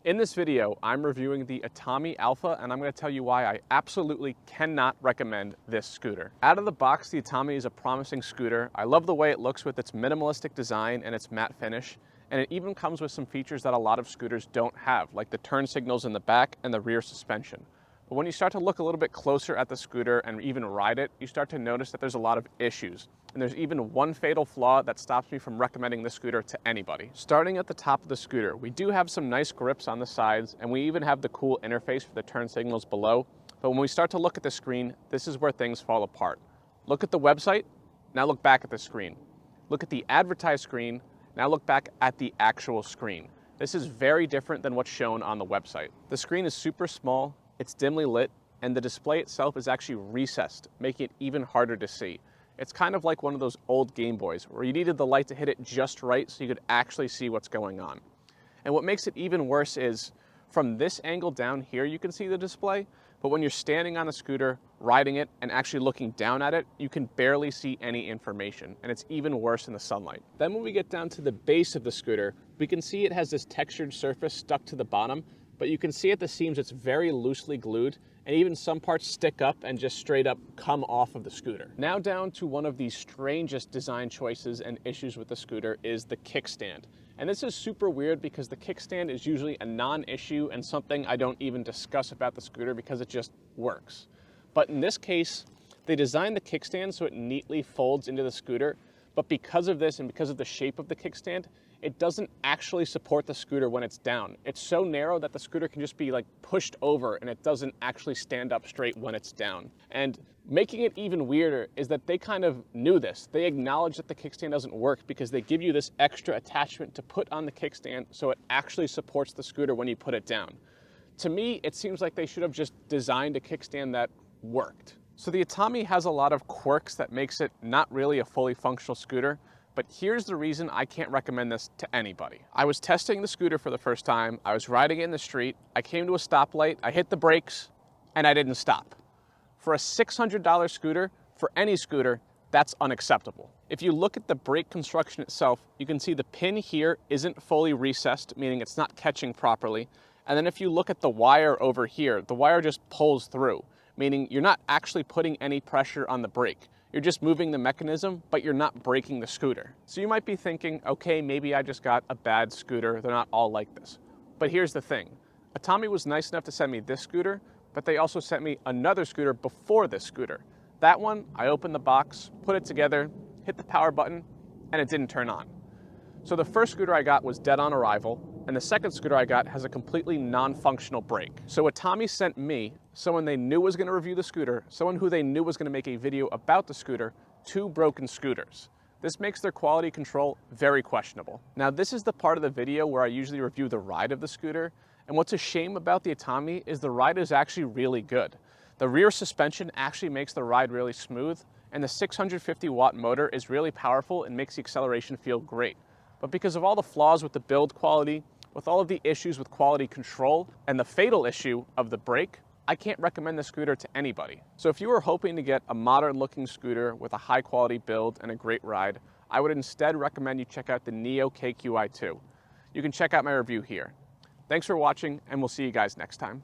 In this video, I'm reviewing the Atomi Alpha, and I'm going to tell you why I absolutely cannot recommend this scooter. Out of the box, the Atomi is a promising scooter. I love the way it looks with its minimalistic design and its matte finish, and it even comes with some features that a lot of scooters don't have, like the turn signals in the back and the rear suspension. But when you start to look a little bit closer at the scooter and even ride it, you start to notice that there's a lot of issues. And there's even one fatal flaw that stops me from recommending this scooter to anybody. Starting at the top of the scooter, we do have some nice grips on the sides, and we even have the cool interface for the turn signals below. But when we start to look at the screen, this is where things fall apart. Look at the website, now look back at the screen. Look at the advertised screen, now look back at the actual screen. This is very different than what's shown on the website. The screen is super small, it's dimly lit, and the display itself is actually recessed, making it even harder to see. It's kind of like one of those old Game Boys where you needed the light to hit it just right so you could actually see what's going on. And what makes it even worse is from this angle down here you can see the display, but when you're standing on the scooter, riding it, and actually looking down at it, you can barely see any information, and it's even worse in the sunlight. Then when we get down to the base of the scooter, we can see it has this textured surface stuck to the bottom, but you can see at the seams it's very loosely glued, and even some parts stick up and just straight up come off of the scooter. Now down to one of the strangest design choices and issues with the scooter is the kickstand. And this is super weird because the kickstand is usually a non-issue and something I don't even discuss about the scooter because it just works. But in this case, they designed the kickstand so it neatly folds into the scooter, but because of this and because of the shape of the kickstand, it doesn't actually support the scooter when it's down. It's so narrow that the scooter can just be like pushed over and it doesn't actually stand up straight when it's down. And making it even weirder is that they kind of knew this. They acknowledge that the kickstand doesn't work because they give you this extra attachment to put on the kickstand so it actually supports the scooter when you put it down. To me, it seems like they should have just designed a kickstand that worked. So the Atomi has a lot of quirks that makes it not really a fully functional scooter. But here's the reason I can't recommend this to anybody. I was testing the scooter for the first time. I was riding it in the street. I came to a stoplight. I hit the brakes and I didn't stop. For a $600 scooter, for any scooter, that's unacceptable. If you look at the brake construction itself, you can see the pin here isn't fully recessed, meaning it's not catching properly. And then if you look at the wire over here, the wire just pulls through, meaning you're not actually putting any pressure on the brake. You're just moving the mechanism, but you're not braking the scooter. So you might be thinking, okay, maybe I just got a bad scooter. They're not all like this. But here's the thing. Atomi was nice enough to send me this scooter, but they also sent me another scooter before this scooter. That one, I opened the box, put it together, hit the power button, and it didn't turn on. So the first scooter I got was dead on arrival, and the second scooter I got has a completely non-functional brake. So Atomi sent me, someone they knew was going to review the scooter, someone who they knew was going to make a video about the scooter, two broken scooters. This makes their quality control very questionable. Now this is the part of the video where I usually review the ride of the scooter, and what's a shame about the Atomi is the ride is actually really good. The rear suspension actually makes the ride really smooth, and the 650 watt motor is really powerful and makes the acceleration feel great. But because of all the flaws with the build quality, with all of the issues with quality control, and the fatal issue of the brake, I can't recommend the scooter to anybody. So if you were hoping to get a modern looking scooter with a high quality build and a great ride, I would instead recommend you check out the Neo KQi2. You can check out my review here. Thanks for watching, and we'll see you guys next time.